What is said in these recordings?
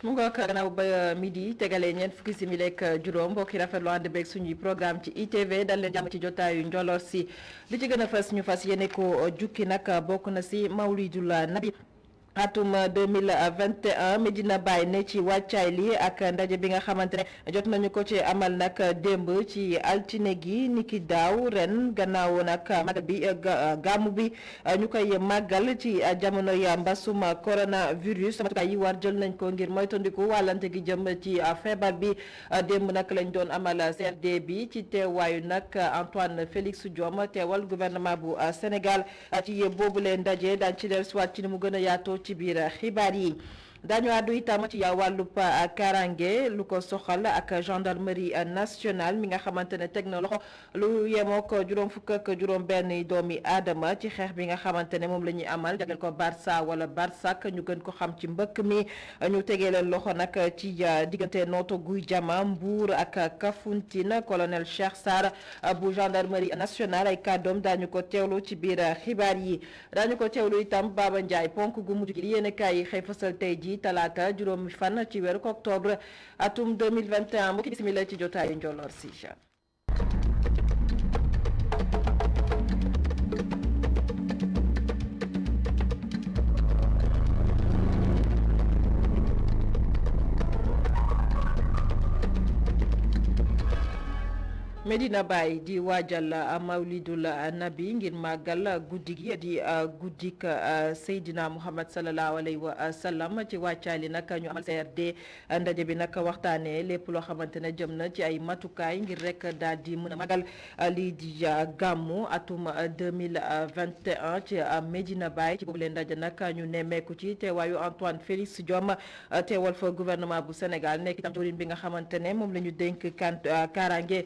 mu ngoog gannaaw ba midi tegalee ñeent fukki simili ak juróom mbokk yi rafetlu ànd beeg suñuy programme ci ITV dal leen jàmm ci jotaayu njoloor si li ci gën a fës ñu fas yéene ko jukki nag bokk na si mawlidul nabi atum 2021 Medina Baye ne ci wàccaay li ak ndaje bi nga xamante ne jot nañu ko ci amal nag démb ci altine gi niki daaw ren gannaaw nag magal bi gàmmu bi ñu koy màggal ci jamono ya mbasum coronavirus matukaay yi war jël nañ ko ngir moytandiku wàllante gi jëm ci feebar bi démb nag lañ doon amal CRD bi ci teewaayu nag Antoine Félix Diome teewal gouvernement bu Sénégal ci boobule ndaje daañu ci dellusiwaat ci ni mu gën a yaatoo ci biir xibaar yi dañu àddu itam ci wàllub karange lu ko soxal ak gendarmerie nationale mi nga xamante ne teg na loxo lu yemook juróom fukk ak juróom benn doomi aadama ci xeex bi nga xamante ne moom la ñuy amal jagleel ko Barça wala Barsak ñu gën ko xam ci mbëkk mi ñu tegee leen loxo nag ci diggante Notto Gouye Diama Mbour ak Kafountine colonel Cheikh Sarr bu gendarmerie nationale ay kàddoom daañu ko teewlu ci biir xibaar yi daañu ko teewlu itam Baba Ndiaye ponk gu mujj gi yéenekaay yi xëy fasal tey ji talaata juróomi fan ci weeru octobre atum 2021 mbokki bismillah ci jotaayu njoloor si Medina Baye di waajal mawlidul nabi ngir màggal guddi gi di guddik Seydina Muhammad sallallahu alayhi wa sallam ci wàccaali nag ñu amal CRD ndaje bi nag waxtaanee lépp loo xamante ne jëm na ci ay matukaay ngir rek daal di mën a màggal lii di gàmmu atum 2021 ci Medina Baye ci boobu leen ndaje nag ñu nemmeeku ci teewaayu Antoine Félix Diome teewal fa gouvernement bu Sénégal nekk itam jawriñ bi nga xamante ne moom la ñu dénk kaaraange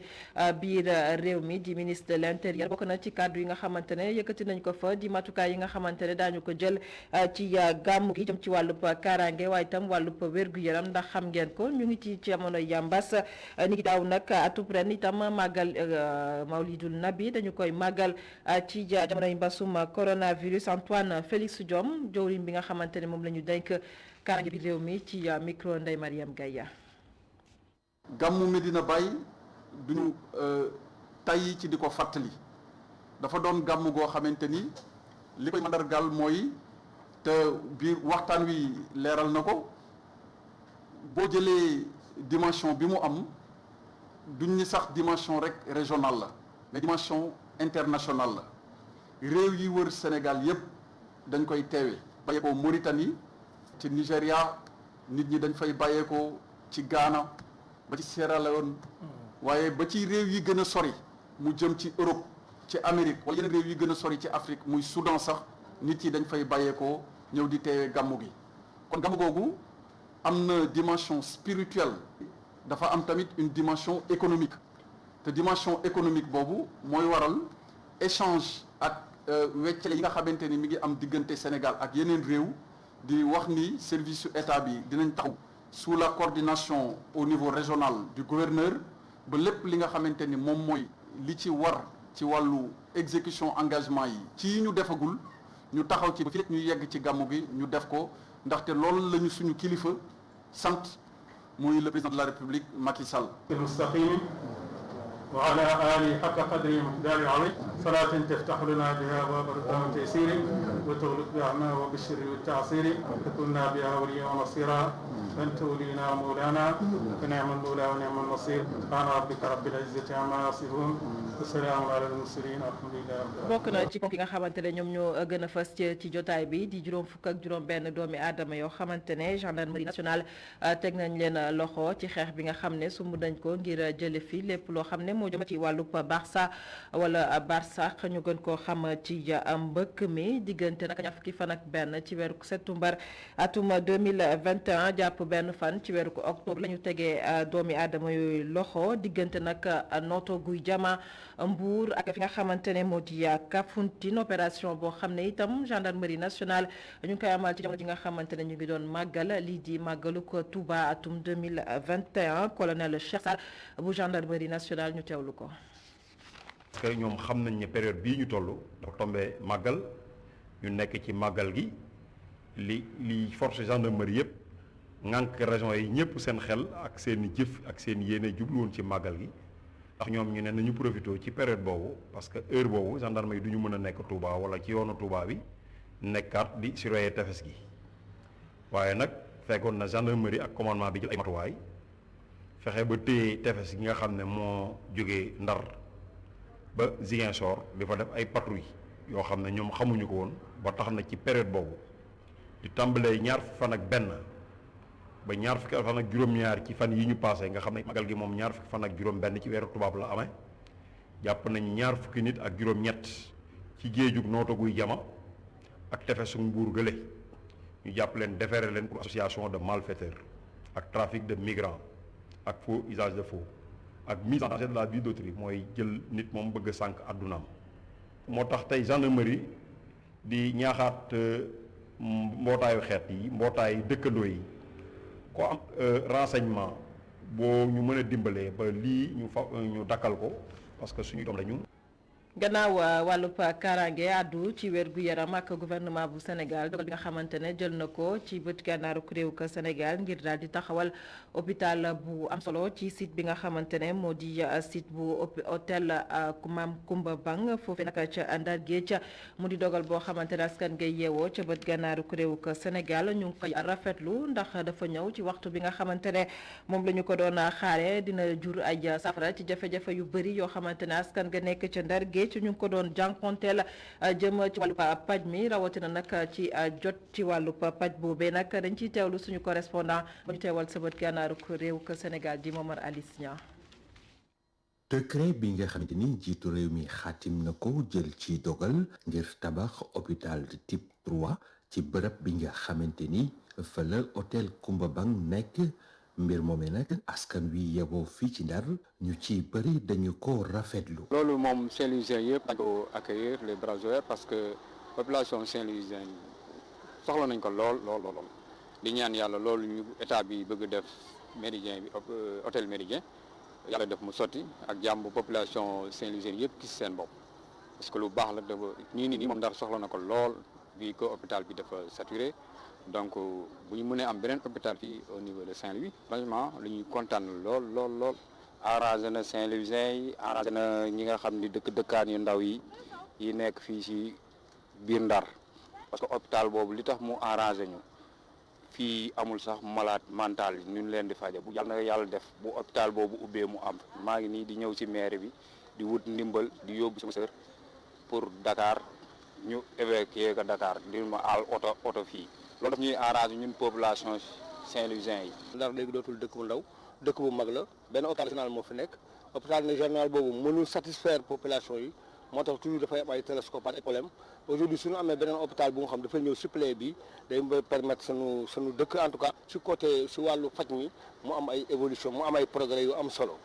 biir réew mi di ministre de l'intérieur bokk na ci kàddu yi nga xamante ne yëkkati nañ ko fa di matukaay yi nga xamante ne daañu ko jël ci gàmmu gi jëm ci wàllub kaaraange waaye itam wàllub wér-gu-yaram ndax xam ngeen ko ñu ngi ci jamono yambas ni ngi daaw nag atub ren itam màggal mawlidul nabi dañu koy màggal ci jamonoy mbasum coronavirus Antoine Félix Diome jawriñ bi nga xamante ne moom la ñu dénk kaaraange biir réew mi ci micro Ndeye Mariam Gaye. gàmmu Medina Baye duñu tàyyi ci di ko fàttali dafa doon gàmm goo xamante ni li koy mandargal mooy te biir waxtaan wi leeral na ko boo jëlee dimension bi mu am duñ ni sax dimension rek régionale la mais dimension internationale la réew yi wër Sénégal yépp dañ koy teewee bàyyeekoo Mauritanie ci Nigéria nit ñi dañ fay bàyyeekoo ci Ghana ba ci Sierra Leone waaye ba ci réew yi gën a sori mu jëm ci Europe ci Amérique wala yeneen réew yi gën a sori ci Afrique muy Soudan sax nit yi dañ fay bàyyeekoo ñëw di teewee gàmmu gi kon gàmmu googu am na dimension spirituelle dafa am tamit une dimension économique te dimension économique boobu mooy waral échange ak weccale yi nga xamante ni mi ngi am diggante Sénégal ak yeneen réew di wax ni service su état bi dinañ taxaw sous la coordination au niveau régional du gouverneur ba lépp li nga xamante ni moom mooy li ci war ci wàllu exécution engagement yi ci ñu defagul ñu taxaw ci ba fi ñu yegg ci gàmmu gi ñu def ko ndaxte loolu la ñu suñu kilifa sant muy le président de la République Macky Sall. mustaqim wa ala alihi haqqa qadri miqdari azim salatin taftahu lana biha abwaaba ridwan wa taysiri wa tughliq biha wa bishri wa ta'siri wa takunna biha waliyan wa nasira أنت ولينا ومولانا فنعم المولى ونعم النصير سبحان ربك رب العزة عما يصفون وسلام على المرسلين والحمد لله رب العالمين. bokk na ci ponk yi nga xamante ne ñoom ñoo gën a fës ci jotaay bi di juróom fukk ak juróom benn doomi aadama yoo xamante ne gendarmerie nationale teg nañ leen loxo ci xeex bi nga xam ne sumb nañ ko ngir jële fi lépp loo xam ne moo jëm ci wàllub Barça wala Barsak ñu gën koo xam ci mbëkk mi diggante nag ñaar fukki fan ak benn ci weeru septembre atum 2021 jàpp benn fan ci weeru octobre la ñu tegee doomi aadama yooyu loxo diggante nag Notto Gouye Diama Mbour ak fi nga xamante ne moo di Kafountine opération boo xam ne itam gendarmerie nationale ñu ngi koy amal ci jamono ji nga xamante ne ñu ngi doon màggal lii di màggalu ko Touba atum 2021 colonel Cheikh Sarr bu gendarmerie nationale ñu teewlu ko. parce que ñoom xam nañ ne période bii ñu toll dafa tombé màggal ñu nekk ci màggal gi li force gendarmerie yëpp ŋànk région yi ñëpp seen xel ak seen jëf ak seen yéene jublu woon ci màggal gi ndax ñoom ñu ne nañu profité ci période boobu parce que heure boobu gendarme yi du ñu mën a nekk Touba wala ci yoonu Touba bi nekkaat di surveiller tefes gi waaye nag fekkoon na gendarmerie ak commandement bi jël ay matuwaay fexe ba téye tefes gi nga xam ne moo jógee Ndar ba Ziguinchor di fa def ay patrouille yoo xam ne ñoom xamuñu ko woon ba tax na ci période boobu di tàmbalee ñaar fan ak benn ba ñaar fukki fan ak juróom-ñaar ci fan yi ñu passé nga xam ne magal gi moom ñaar fukki fan ak juróom-benn ci weeru tubaab la amee jàpp nañ ñaar fukki nit ak juróom-ñett ci géejug nootaguy jama ak tefesu Mbuur gële ñu jàpp leen déféré leen pour association de malfaiteurs ak trafic de migrants ak faux usage de faux ak mise en danger de la vie d'autrui mooy jël nit moom bëgg a sànq àddunaam moo tax tey gendarmerie di ñaaxaat mbootaayu xeet yi mbootaayu dëkkandoo yi ko am renseignement boo ñu mën a dimbalee ba lii ñu dakkal ko parce que suñu doom la ñu. gannaaw wàllub kaaraange àddu ci wér gu yaram ak gouvernement bu Sénégal dogal bi nga xamante ne jël na ko ci bët gànnaaru réew ka Sénégal ngir daal di taxawal hôpital bu am solo ci site bi nga xamante ne moo di site bu hôtel Maam Kumba Bang foofee nag ca Ndar Géej mu di dogal boo xamante ne askan ngay yeewoo ca bët gànnaaru réew ka Sénégal ñu ngi koy rafetlu ndax dafa ñëw ci waxtu bi nga xamante ne moom la ñu ko doon xaare dina jur ay safara ci jafe-jafe yu bëri yoo xamante ne askan nga nekk ca Ndar Géej ñu ngi ko doon jànkonteel jëm ci wàllu paj mi rawatina nag ci jot ci wàllu paj boobee nag dañ ciy teewlu suñu correspondant ba ñu teewal sa bët gànnaaru réew ka Sénégal di Momar Alice Niang. décret bi nga xamante ni jiitu réew mi xaatim na ko jël ci dogal ngir tabax hôpital de type 3 ci bërëb bi nga xamante ni fa la hôtel Kumba Bang nekk mbir moomee nag askan wi yeboo fii ci Ndar ñu ci bëri dañu ko rafetlu. loolu moom Saint-Louisien yëpp dañ ko accueillir les bras ouverts parce que population Saint-Louisien soxla nañ ko lool di ñaan yàlla loolu ñu état bi bëgg def méridien bi hôtel méridien yàlla def mu sotti ak jàmm population Saint-Louisien yëpp gis seen bopp parce que lu baax la dafa ñii nit ñi moom Ndar soxla na ko lool bi ko hôpital bi dafa saturé. donc bu ñu mënee am beneen hôpital fii au niveau de Saint-Louis franchement lu ñuy kontaan lool arrangé na Saint-Louisien yi arrangé na ñi nga xam ni dëkkaan yu ndaw yi nekk fii ci biir Ndar parce que hôpital boobu li tax mu arrangé ñu fii amul sax malade mental yi ñu leen di faje bu yàlla def bu hôpital boobu ubbee mu am maa ngi nii di ñëw ci maire bi di wut ndimbal di yóbbu sama sœur pour Dakar ñu évacuer ko Dakar di ma aal oto fii loolu daf ñuy arrangé ñun population Saint-Louisien yi. Ndar léegi dootul dëkk bu ndaw dëkk bu mag la benn hôpital régional moo fi nekk hôpital régional boobu mënul satisfaire population yi moo tax toujours dafay am ay télescope ak ay problème aujourd'hui suñu amee beneen hôpital bu nga xam dafay ñëw suppléer bi day permettre sunu dëkk en tout cas si côté si wàllu faj mi mu am ay évolution mu am ay progrès yu am solo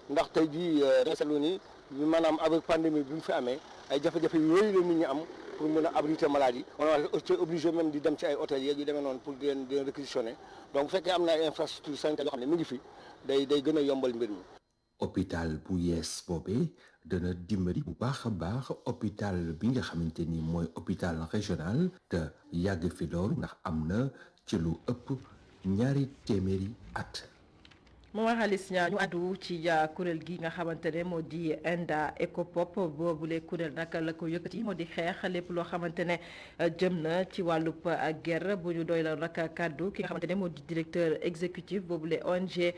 ndax tey jii seetlu ni maanaam avec pandémie bi mu fi amee ay jafe-jafe yooyu la nit ñi am pour mën a abriter maladie on est obligé même di dem ci ay hôtels yeeg yu demee noonu pour di leen réquisitionner donc bu fekkee am na ay infrastructure sanitaire yoo xam ne mi ngi fi day gën a yombal mbir mi. hôpital bu yees boobee dana dimbali bu baax a baax hôpital bi nga xamante ni mooy hôpital régional te yàgg fi loolu ndax am na ci lu ëpp 200 at. Momar Alice Niang ñu àddu ci kuréel gi nga xamante ne moo di Enda Ecopop boobule kuréel nag la ko yëkkati moo di xeex lépp loo xamante ne jëm na ci wàllub guerre bu ñu doy la nag kàddu ki nga xamante ne moo di directeur exécutif boobule ONG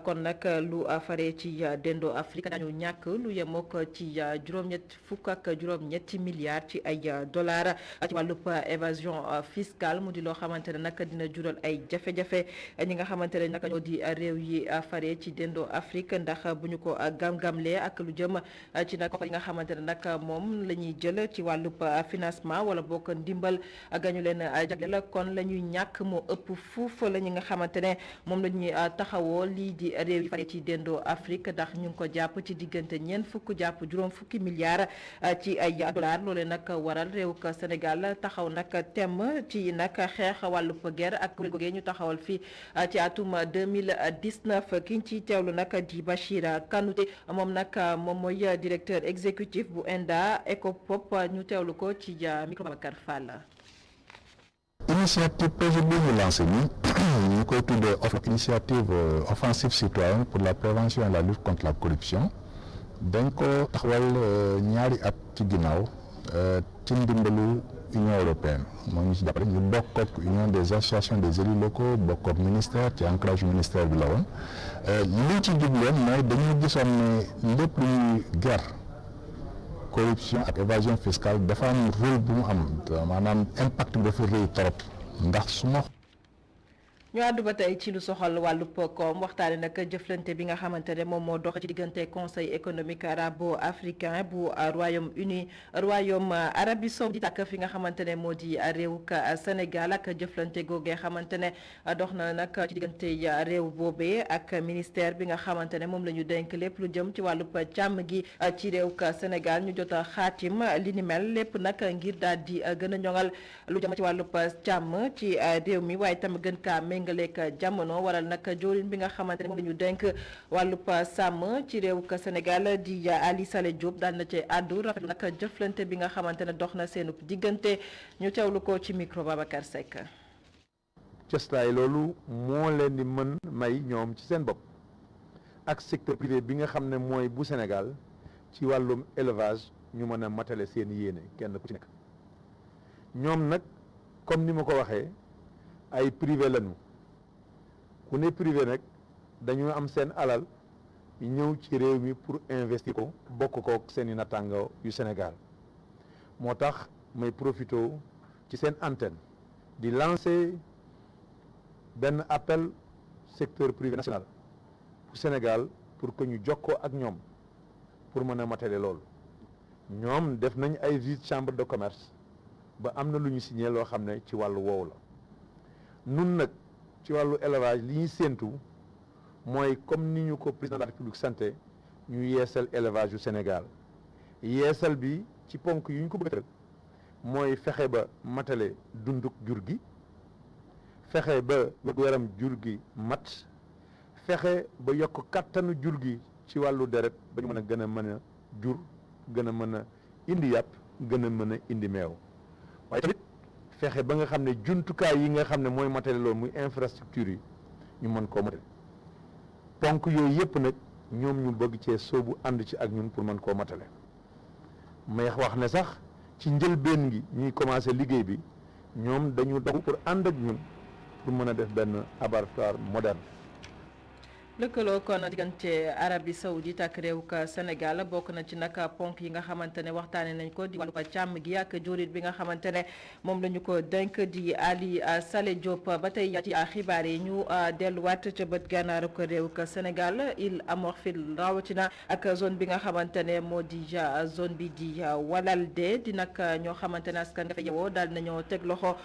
kon nag lu faree ci Dendo Afrique dañu ñàkk lu yemook ci juróom-ñetti milliards ci ay dollars ci wàllub évasion fiscale mu di loo xamante ne nag dina jural ay jafe-jafe ñi nga xamante ne nag ñoo di réew yi fare ci Dendo Afrique ndax bu ñu ko gam-gamlee ak lu jëm ci nag yi nga xamante ne nag moom la ñuy jël ci wàllub financement wala bokk ndimbal gañu leen jagleel kon la ñuy ñàkk moo ëpp fuuf la ñi nga xamante ne moom la ñuy taxawoo lii di réew yi fare ci Dendo Afrique ndax ñu ngi ko jàpp ci diggante ñeent fukk jàpp juróom fukki milliards ci ay dollars loolee nag waral réew ka Sénégal taxaw nag thème ci nag xeex wàllub guerre ak kuréel googee ñu taxawal fii ci atum 2019 ki ñu ciy teewlu nag di Bachir Kanouté moom nag moom mooy directeur exécutif bu Enda Ecopop ñu teewlu ko ci micro Babacar Fall. initiative projet bi ñu lancé nii ñu koy tuddee initiative offensive citoyenne pour la prévention et la lutte contre la corruption dañ ko taxawal ñaari at ci ginnaaw ci ndimbalu Union européenne moo ñu ci jàppale ñu bokk ak Union des associations des élus locaux bokk ak ministère ci ancrage ministère bi la woon li ci jubloon mooy dañu gisoon ne lépp lu ñuy guerre corruption ak évasion fiscale dafa am rôle bu mu am maanaam impact bi dafa rëy trop ndax su ma ñu àddu ba tey ci lu soxal wàllub koom waxtaane nag jëflante bi nga xamante ne moom moo dox ci diggante conseil économique arabo-africain bu royaume Arabie Saoudite ak fi nga xamante ne moo di réewuk Sénégal ak jëflante googee xamante ne dox na nag ci diggante réew boobee ak ministère bi nga xamante ne moom la ñu dénk lépp lu jëm ci wàllub càmm gi ci réewuk Sénégal ñu jot a xaatim li ni mel lépp nag ngir daal di gën a ñoŋal lu jëm ci wàllub càmm ci réew mi waaye tam gën kaa ngaleek jamono waral nag joorin bi nga xamante ne moom la ñu dénk wàllub sàmm ci réew ka Sénégal di Ali Saleh Diop daan na ci àddu rafetlu nag jëflante bi nga xamante ne dox na seenu diggante ñu teewlu ko ci micro Babacar Seck. cëslaay loolu moo leen di mën may ñoom ci seen bopp ak secteur privé bi nga xam ne mooy bu Sénégal ci wàllum élevage ñu mën a matale seen yéene kenn ku ci nekk ñoom nag comme ni ma ko waxee ay privé lañu ku ne privé nag dañu am seen alal ñëw ci réew mi pour investir ko bokk kook seen i nattaango yu Sénégal moo tax may profité ci seen antenne di lancer benn appel secteur privé national bu Sénégal pour que ñu jokkoo ak ñoom pour mën a matale loolu ñoom def nañ ay visite chambre de commerce ba am na lu ñu signé loo xam ne ci wàllu woowu la nun nag ci wàllu élevage li ñuy séentu mooy comme ni ñu ko président de la République santé ñu yeesal élevage yu Sénégal yeesal bi ci ponk yu ñu ko bëgg mooy fexe ba matale dunduk jur gi fexe ba wér-gu-yaram jur gi mat fexe ba yokk kattanu jur gi ci wàllu deret ba ñu mën a gën a mën a jur gën a mën a indi yàpp gën a mën a indi meew waaye tamit fexe ba nga xam ne jumtukaay yi nga xam ne mooy matale loolu muy infrastructure yi ñu mën koo matale ponk yooyu yëpp nag ñoom ñu bëgg cee soobu ànd ci ak ñun pour mën koo matale may wax ne sax ci njëlbeen gi ñuy commencé liggéey bi ñoom dañu dogu pour ànd ak ñun pour mën a def benn abattoir moderne. lëkkaloo kon diggante Arabie Saoudite ak réew ka Sénégal bokk na ci nag ponk yi nga xamante ne waxtaane nañ ko di wàllu càmm gi ak jorit bi nga xamante ne moom la ñu ko dénk di Ali Saleh Diop ba tey ci xibaar yi ñu delluwaat ca bët gànnaaru ko réew ka Sénégal Île à Morphil rawatina ak zone bi nga xamante ne moo di zone bi di Walalde di nag ñoo xamante ne askan nga fa yewoo daal nañoo teg loxo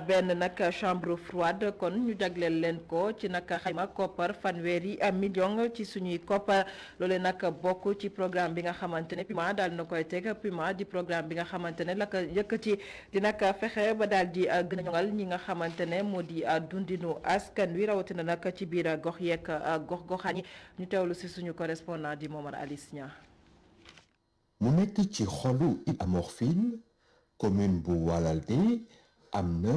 benn nag chambre froide kon ñu jagleel leen ko ci nag xayma koppar fanweeri million ci suñuy koppar loolee nag bokk ci programme bi nga xamante ne PUMA daal na koy teg PUMA di programme bi nga xamante ne la ko yëkkati di nag fexe ba daal di gën a ñoŋal ñi nga xamante ne moo di dundinu askan wi rawatina nag ci biir gox yeeg gox-goxaan yi ñu teewlu si suñu correspondant di Momar Alice Nia. mu nekk ci xolu Île à Morphil commune bu Walalde am na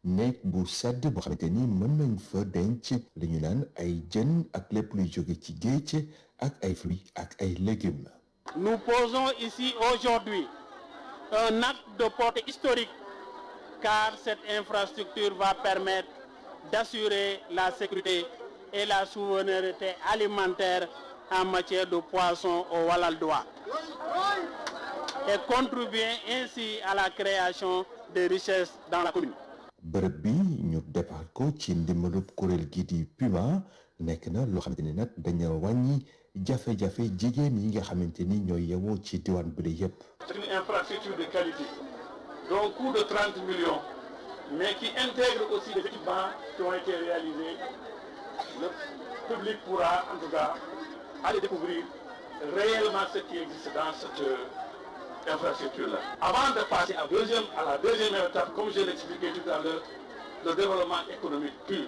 nekk bu sedd boo xamante ni mën nañ fa denc li ñu naan ay jën ak lépp luy jóge ci géej ak ay fruits ak ay légumes. Nous posons ici aujourd'hui un acte de portée historique car cette infrastructure va permettre d'assurer la sécurité et la souveraineté alimentaire en matière de poissons au Walaldois et contribuer ainsi à la création de richesses dans la commune. bërëb bi ñu defar ko ci ndimbalub kuréel gi di PUMA nekk na loo xamante ni nag dañu wàññi jafe-jafe jigéen yi nga xamante ni ñooy yewoo ci diwaan bi la yépp. C'est une infrastructure de qualité d'un coût de 30 millions mais qui intègre aussi des équipements qui ont été réalisés. Le public pourra en tout cas aller découvrir réellement ce qui existe dans cette infrastructure-là. Avant de passer à la deuxième étape, comme je l'expliquais tout à l'heure, le développement économique pur,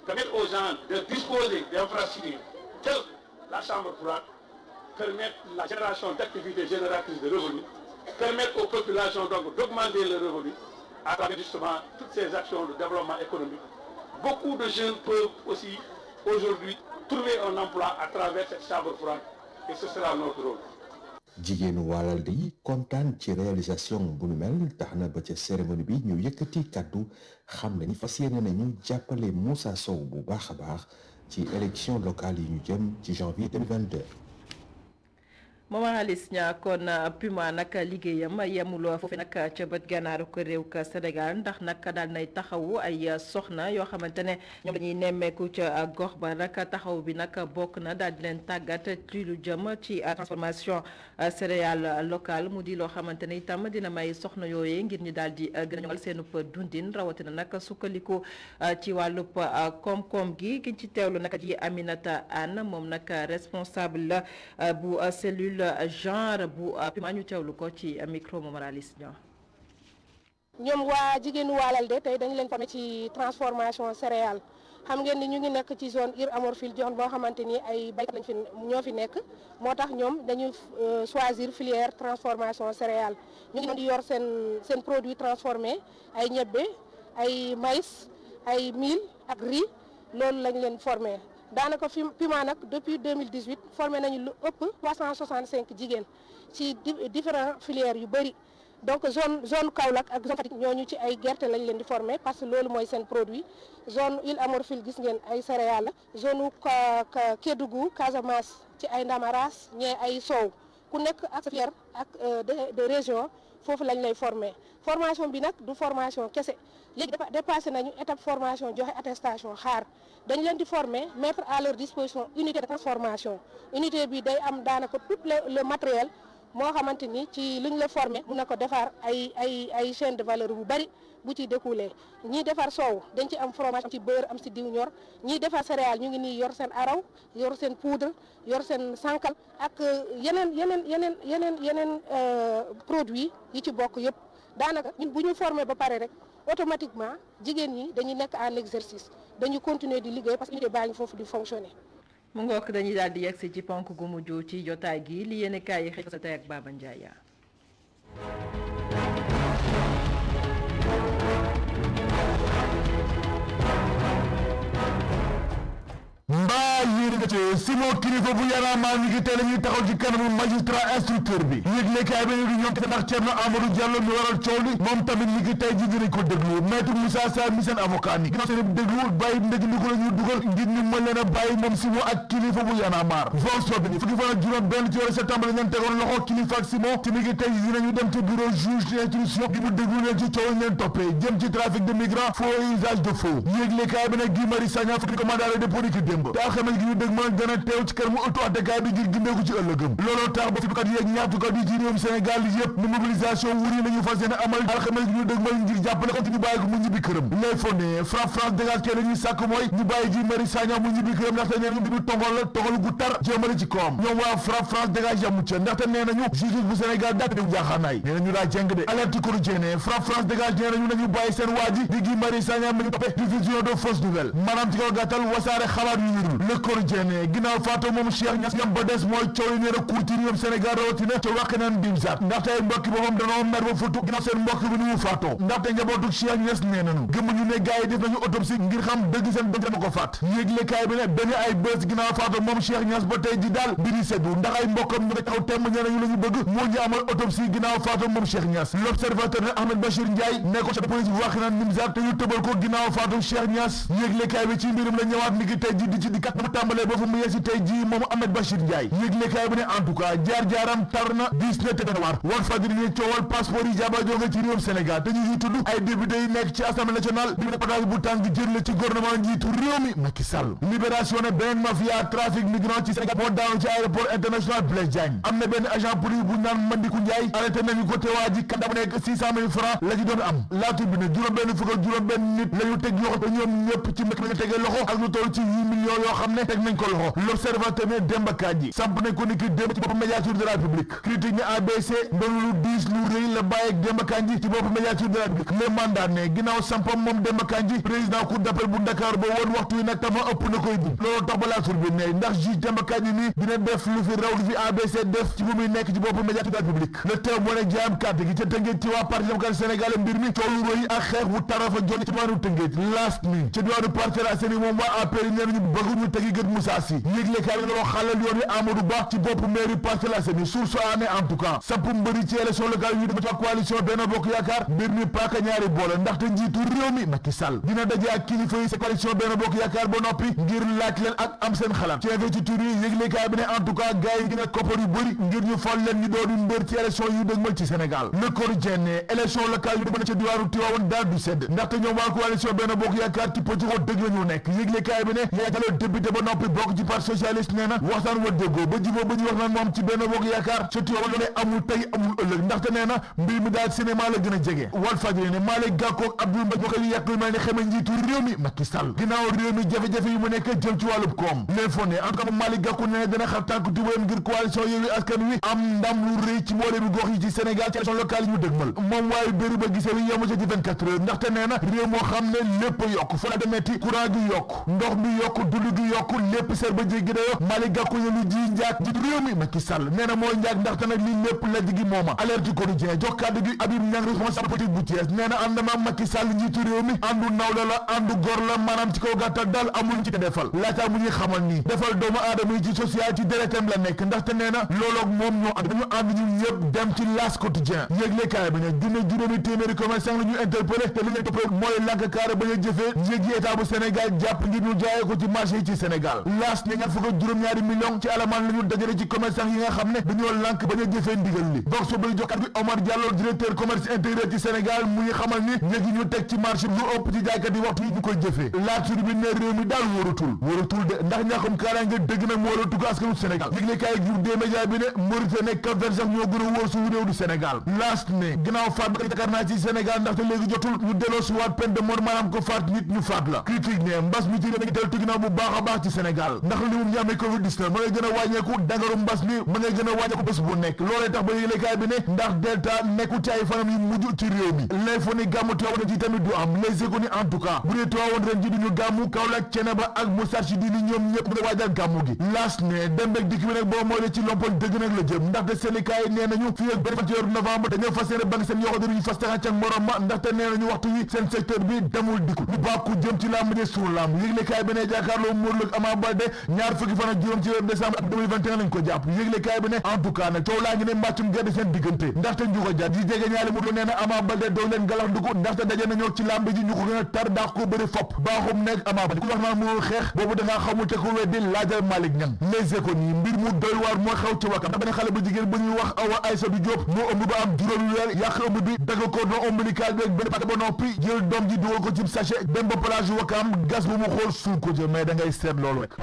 permettre aux gens de disposer d'infrastructures telles que la chambre froide, permettre la génération d'activités génératrices de revenus, permettre aux populations donc d'augmenter leurs revenus, à travers justement toutes ces actions de développement économique, beaucoup de jeunes peuvent aussi aujourd'hui trouver un emploi à travers cette chambre froide et ce sera notre rôle. jigéenu Walalde yi kontaan ci réalisation bu nu mel tax na ba ca cérémonie bi ñu yëkkati kàddu xam ne ni fas yéene nañu jàppale Moussa Sow bu baax a baax ci élection locale yi ñu jëm ci janvier 2022. Momar Alice Nia kon Puma nag liggéeyam yemuloo foofu nag ca bët gànnaaru ko réew ka Sénégal ndax nag daal nay taxawu ay soxna yoo xamante ne ñoom dañuy nemmeeku ca gox ba nag taxaw bi nag bokk na daal di leen tàggat ci lu jëm ci transformation céréale locale mu di loo xamante ne itam dina may soxna yooyee ngir ñu daal di gën a ñoŋal seenub dundin rawatina nag sukkandiku ci wàllub koom-koom gi ki ci teewlu nag di Aminata Anne moom nag responsable la bu cellule genre bu Puma ñu teewlu ko ci micro Momar Alice Nia. ñoom waa jigéenu Walalde tey dañu leen formé ci transformation céréale xam ngeen ni ñu ngi nekk ci zone Île à Morphil zone boo xamante ni ay baykat lañ fi ñoo fi nekk moo tax ñoom dañuy choisir filière transformation céréale ñu ngi di yor seen produit transformé ay ñebbe ay maïs ay mil ak riz loolu lañ leen formé. daanaka Puma nag depuis 2018 formé nañu lu ëpp 365 jigéen ci différents filières yu bëri donc zone Kaolack ak zone Fatick ñooñu ci ay gerte lañ leen di formé parce que loolu mooy seen produit zone Île à Morphil gis ngeen ay céréales la zone Kédougou Casamance ci ay ndamaras ñee ay soow ku nekk ak sa filière ak de région foofu lañ lay formé formation bi nag du formation kese léegi dépassé nañu étape formation joxe attestation xaar dañ leen di former mettre à leur disposition unité de transformation unité bi day am daanaka tout le matériel moo xamante ni ci luñ la formé mun na ko defar ay chaîne de valeur bu bari bu ci découlé ñii defar soow dañ ci am formation ci beurre am ci diw ñor ñii defar céréales ñu ngi nii yor seen araw yor seen poudre yor seen sànqal ak yeneen produits yi ci bokk yëpp daanaka ñun bu ñu formé ba pare rek automatiquement jigéen ñi dañuy nekk en exercice dañu continuer di liggéey parce que unité baa ngi foofu di fonctionner. mu ngook dañuy daal di yegsi ci ponk gu mujj ci jotaay gi li yéen kaay yi xëy sa tey ak Baba Ndiaye. mbaa yéen nga ci Simon kilifa bu Y'en ngi tey la ñuy taxaw ci kanamu magistrat instructeur bi yëglekaay bi ne du ñoom te ndax Thierno Amadou Diallo mi waral coow li moom tamit ni ngi tey ji dinañ ko déglu maître Moussa Sarr mi seen avocat ni ginnaaw seen déglu bàyyi ndëg ndi ko la ñu dugal ngir ñu mën leen a bàyyi moom Simon ak kilifa bu Y'en a marre vox populi ni fukki fan ak juróom benn ci weeru septembre lañ leen tegoon loxo kilifa ak Simon te mi ngi tey ji dinañu dem ci bureau juge d'instruction bi mu déglu leen ci coow leen toppee jëm ci trafic de migrants faux et usage de faux yëglekaay bi ne Guy Marius Sagna fukki commandant de dépôt ki démb dëgg mën gën a teew ci kanamu auto attaquant bi ngir gindeeku ci ëllëgëm looloo tax ba fikat yeeg ñaxtukat yi ci réewum Sénégal yëpp ni mobilisation wuri nañu fas yéene amal alxames gi ñu dëgg mën ngir jàppale ko ñu bàyyi ko mu ñibbi këram lay fondé Frapp France dégage kee la ñuy sàkk mooy ñu bàyyi Guy Marius Sagna mu ñibbi këram ndaxte nee nañu bi tongal la tongal gu tar jëmale ci koom ñoom waa Frapp France dégage yamu ca ndaxte nee nañu justice bu Sénégal daa def jaaxaanaay nee nañu daa jeng de alerte quotidien Frapp France dégage nee nañu nañu bàyyi seen waa ji di Guy Marius Sagna mi ñu toppee diffusion de fausses nouvelles maanaam ci kaw gàttal wasaare xabaar yu wérul le quotidien ginnaaw faatu moom Cheikh Niass ñam ba des mooy coow yi nee na cour ci réewum Sénégal rawatina ca wàq naan dimsaat ndaxte ay mbokki boppam danoo mer ba futu ginnaaw seen mbokk bi ni mu faatoo ndaxte njabootu Cheikh Niass nee nañu gëmmuñu ne gars yi def nañu autopsie ngir xam dëgg seen doom dama ko faat yéeglekaay bi ne benn ay bés ginnaaw faatu moom Cheikh Niass ba tey ji daal mbiri seddu ndax ay mbokkam ñu taxaw temm nee nañu la ñu bëgg moo ñu amal autopsie ginnaaw faatu moom Cheikh Niass l'observateur ne Ahmed Bachir Ndiaye nekko ca police bu wàq naan dimsaat te ñu tëbal ko ginnaaw faatu Cheikh Niass yéeglekaay bi ci mbirum la ñëwaat ni ki tey ji di ci di kat mu tàmbalee ba fu mu yegsi tey ji moom Ahmed Bachir Ndiaye yëglekaay bi ne en tout cas jaar-jaaram tar na diis na te dana waar Walf Fadjri ne coowal passeport yi jaaba jonge ci réewum Sénégal te ñu tudd ay député yi nekk ci assemblée nationale bi reportage bu tàng jër la ci gouvernement njiitu réew mi Macky Sall libération ne beneen mafia trafic migrant ci Sénégal moo daanu ci aéroport international Blaise Diagne am na benn agent police bu naan Mandiku Ndiaye arrêté nañu ko te waa ji kanda bu nekk 600 000 francs la ci doon am laatu bi ne juróom benn fukk ak juróom benn nit la ñu teg loxo te ñoom ñëpp ci mbëkk la ñu tegee loxo ak lu toll ci 8 millions yoo xam ne teg nañ ko loxo. L'Observateur ne Demba Kandji samp nañ ko ni ki démb ci bopp médiateur de la République. Critique ne ABC ndoonu lu diis lu rëy la bàyyi ak Demba Kandji ci bopp médiateur de la République. Le mandat ne ginnaaw sampam moom Demba Kandji président cour d'appel bu Dakar ba woon waxtu yi nag tama ëpp na koy bi loolu tax ba la tur bi ne ndax juge Demba Kandji mi dina def lu fi raw lu fi ABC def ci bu muy nekk ci bopp médiateur de la République. Le teew moo ne jaam carte gi ca Tëngéej ci waa parti démocratique sénégalais mbir mi coow lu rëy ak xeex bu tarafa jot ci diwaanu Tëngéej last mi ci diwaanu Parcelles Assainies moom waa APR nee nañu bëgguñu tegi gët Moussa Sy yëglekaay bi nga xalal yoon wi Amadou Ba ci bopp mairie Parcelles Assainies source aané en tout cas sapp mbëri ci élection locale yu def ci coalition Benno Bokk Yaakaar mbir mi paaka ñaari boole ndaxte njiitu réew mi Macky Sall dina daje ak kilifa yi ci coalition Benno Bokk Yaakaar ba noppi ngir laaj leen ak am seen xalaat ci investiture yi yëglekaay bi ne en tout cas gars yi dina koppar yu bëri ngir ñu fal leen ñu doon mbër ci élection yu dëgmal ci Sénégal Le Quotidien ne élection locale yu def ci diwaanu Tivaouane daal du sedd ndaxte ñoom waa coalition Benno Bokk Yaakaar ci pëccëxoo dëgg la ñu nekk yëglekaay bi ne yaatalo député ba noppi bokk ci parti socialiste nee na waxtaan wa déggoo ba jiboo ba ñu wax naan moom ci Benno Bokk Yaakaar ci Tivaouane ne amul tey amul ëllëg ndaxte nee na mbir mi daal cinéma la gën a jege Walfadjri ne Malick Gakou ak Abdoul Mbaye ñoo koy yàq lu mel ni xeme njiitu réew mi Macky Sall ginnaaw réew mi jafe-jafe yi mu nekk jëm ci wàllub koom l'info ne en tout cas Malick Gakou nee na dina xar tànk tubéyam ngir coalition Yewwi Askan Wi am ndam lu rëy ci mboolemi gox yi ci Sénégal ci élection locale yi ñu dëgmal moom waaye bëri ba gisee wi yemu ci 24 heures ndaxte nee na réew moo xam ne lépp yokk fa la demeeti courant gi yokk ndox mi yokk dund gi yokk lépp ser ba jéggi dayoo Malick Gakou ne lu ji njaag ji réew mi Macky Sall nee na mooy njaag ndaxte nag li lépp la jigi mooma alerte quotidien jox kàddu gi Habib Niang responsable politique bu Thiès nee na ànd ma Macky Sall njiitu réew mi àndu nawle la àndu gor la maanaam ci kaw gàttal daal amul ci ko defal laata mu ñuy xamal nii defal doomu aadama yi ci social ci deretam la nekk ndaxte nee na looloog moom ñoo ànd dañu ànd ñun ñëpp dem ci L'As quotidien yëglekaay bi ne juróomi téeméeri commerçant la ñu interpellé te li ñu toppee mooy lànk kaara bañ a jëfee njëgi état bu Sénégal jàpp ngir ñu jaayee ko ci marché yi ci Sénégal L'As ne ñaar fukk ak juróom-ñaari millions ci alamaan la ñu dajale ci commerçant yi nga xam ne dañoo lànk bañ a jëfee ndigal li box so bay jokkat bi Omar Diallo directeur commerce intérieur ci Sénégal mu ngi xamal ni njëgi ñu teg ci marché lu ëpp ci jaaykat yi waxtu yi ñu koy jëfee laatur bi ne réew mi daal wóoratul de ndax ñàkkum kaaraange dëgg nag moo wóoratu ko askanu Sénégal yëglekaay groupe des médias bi ne Mauritanie Cap-Vert sax ñoo gën a wóor suñu réew du Sénégal L'As ne ginnaaw faat ba yaakaar naa ci Sénégal ndaxte léegi jotul ñu delloo si waat peine de mort maanaam ko faat nit ñu faat la critique ne mbas mi ci réew mi teel ginnaaw bu baax a baax ci Sénégal ndax li mu ñaamee Covid 19 ma ngay gën a wàññeeku dangaru mbas mi ma ngay gën a wàññeeku bés bu nekk loolee tax ba yëglekaay bi ne ndax delta nekku ci ay fanam yu mujj ci réew mi l'info ni gàmmu Tiwaawan ci tamit du am les économies en tout cas bu dee Tiwaawan ren ji duñu gàmmu Kaolack Thiénaba ak Moustarchidine ñoom ñëpp nga waajal gàmmu gi L'As ne dem ak dikk bi nag boo mooy ci lompol dëgg nag la jëm ndaxte syndicat yi nee nañu fii ak benn fan ci weeru novembre dañoo fas yéene banque seen yoxo dañuy fas taxac ak morom ma ndaxte nee nañu waxtu yi seen secteur bi demul dikkul lu bàkku jëm ci lamb ji suñu lamb yëglekaay bi ne jàkkaarloo Modou Lo ak Ama Baldé ñaar fukki fan ak juróom ci weeru décembre ak 2021 lañ ko jàpp yëglekaay bi ne en tout cas nag coow laa ngi ne mbàccum gerte seen diggante ndaxte njugo jat yi jege ñaari Modou Lo nee na Ama Baldé doon leen galax ndugu ndaxte daje nañoo ci lamb ji ñu ko gën a tar daax ko bëri fopp baaxum nekk Ama Baldé ku wax naan mënul xeex boobu dangaa xamul te ko weddi laajal Malick Niang les économies mbir mu doy waar moo xew ci Wakam ndax benn xale bu jigéen bu ñuy wax Awa Aïssatou Diop moo ëmb ba am juróomi weer yàq ëmb bi dagg cordon ombilical bi ak benn pàcc ba noppi jël doom ji dugal ko ci sachet dem ba plage Wakam gas bu mu xool suul ko jë mais da ngay seet loolu rek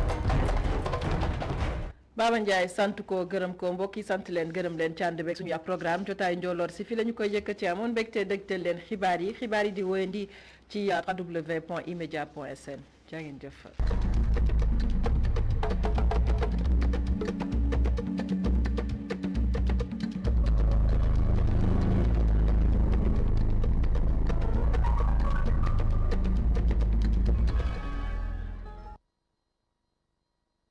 Baba Ndiaye sant ko gërëm ko mbokk yi sant leen gërëm leen ci ànd beeg suñu ab programme jotaay njooloor si fi la ñu koy yëkkati amoon mbégte dégtal leen xibaar yi di wéyandi ci www.emedia.sn jaa ngeen jëf